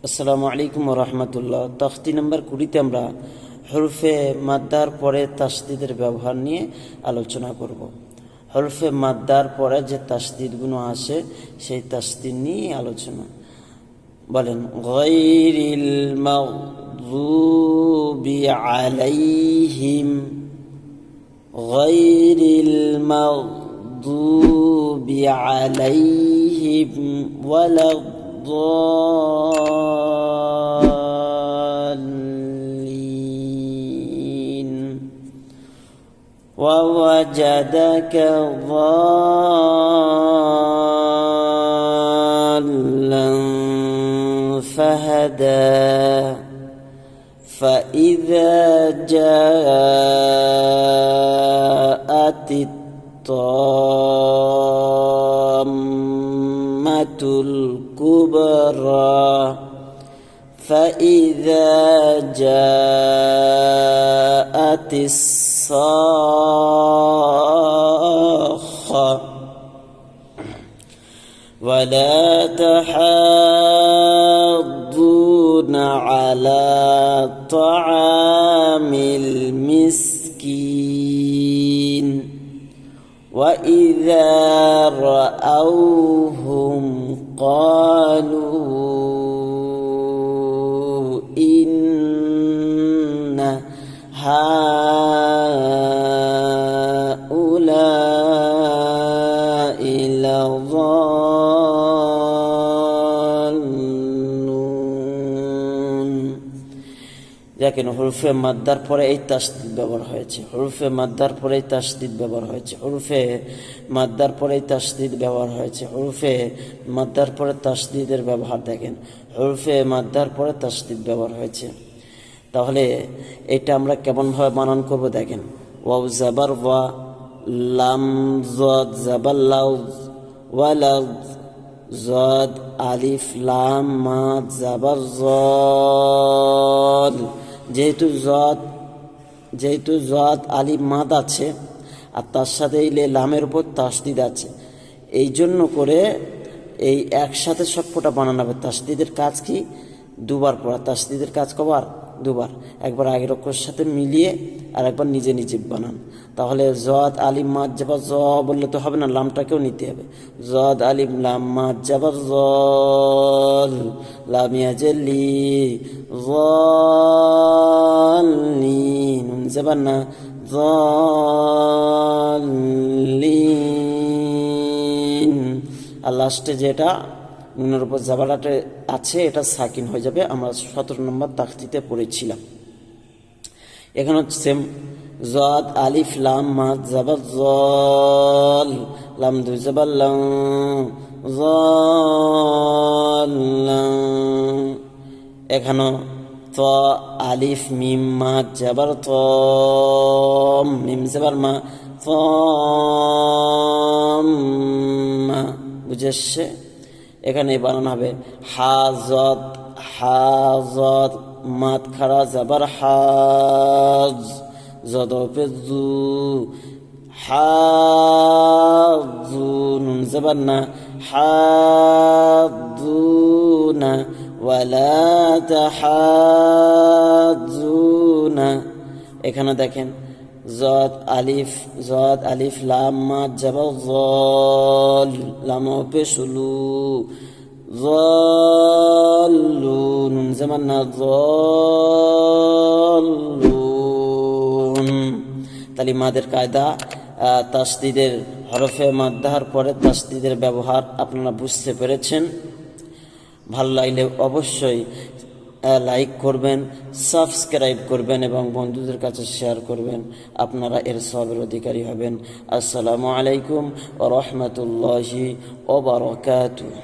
আসসালামু আলাইকুম ওয়া রাহমাতুল্লাহ। তখতি নম্বর 20-তে আমরা হরফে মাদ্দার পরে তাসদিদের ব্যবহার নিয়ে আলোচনা করব। হরফে মাদ্দার পরে যে তাসদিদগুলো আসে সেই তাসদিদ নিয়ে আলোচনা। বলেন গায়রিল মাগযুবি আলাইহিম, গায়রিল মাগযুবি আলাইহিম ওয়ালা الضالين ووجدك ضالا فهدى فإذا جاءت الطامة الكبرى فإذا جاءت الصاخة ولا تحاضون على طعام المسكين وإذا رأوهم قالوا إن هؤلاء لضالون। দেখেন হরফে মাদ্দার পরে এই তাসদিদ ব্যবহার হয়েছে, হরফে মাদ্দার পরে এই তাসদিদ ব্যবহার হয়েছে, হরফে মাদ্দার পরে এই তাসদিদ ব্যবহার হয়েছে, হরফে মাদ্দার পরে তাসদিদের ব্যবহার দেখেন, হরফে মাদ্দার পরে তাসদিদ ব্যবহার হয়েছে। তাহলে এটা আমরা কেমনভাবে বানান করব দেখেন, ওয়াও জাবার ওয়া, লাম যদ জাবার লাউ, ওয়ালাদ যদ আলিফ লাম মাদ জাবার যদ। যেহেতু যদ আলিফ মাদ আছে আর তার সাথে এই লামের উপর তাসদিদ আছে, এই জন্য করে এই একসাথে সবকটা বানানো হবে। তাসদিদের কাজ কি? দুবার পড়া। তাসদিদের কাজ কবার? দুবার। একবার আগের অক্ষরের সাথে মিলিয়ে আর একবার নিজে নিজে বানান। তাহলে যদ আলিফ মাদ জাবার জ বললে তো হবে না, লামটাকেও নিতে হবে। যদ আলিফ লাম মাদ জাবার যল, লাম ইয়াজলি যাল্লিন, নুন জাবার না যাল্লিন। আর লাস্টে যেটা নুনের উপর জাবারাটে আছে এটা সাকিন হয়ে যাবে। আমরা 17 নম্বর তাখতিতে পড়েছিলাম। এখানে সেম যদ আলিফ লাম মাদ জাবার যল, লাম দুই জাবার লাম যল। এখানে ত আলিফ মিম মাদ জাবার ত, মিম জাবার মা ত, বুঝেছে? এখানে বানানো হবে হাজত মাত খাড়া জাবার হাজ, যদ জু হাজু, নুন জাবার না হাজুনা, ওয়ালা তাহাজুনা। এখানে দেখেন যদ আলিফ লাম মাদ জাবার যল, লাম পেশুলু যল্লু, নুন জামান না যল্লুন। তাহলে মাদের কায়দা, তাসদিদের হরফে মাদ্দার পরে তাসদিদের ব্যবহার আপনারা বুঝতে পেরেছেন। ভালো লাগলে অবশ্যই লাইক করবেন, সাবস্ক্রাইব করবেন এবং বন্ধুদের কাছে শেয়ার করবেন। আপনারা এর সওয়াবের অধিকারী হবেন। আসসালামু আলাইকুম ওয়া রাহমাতুল্লাহি ওয়া বারাকাতুহু।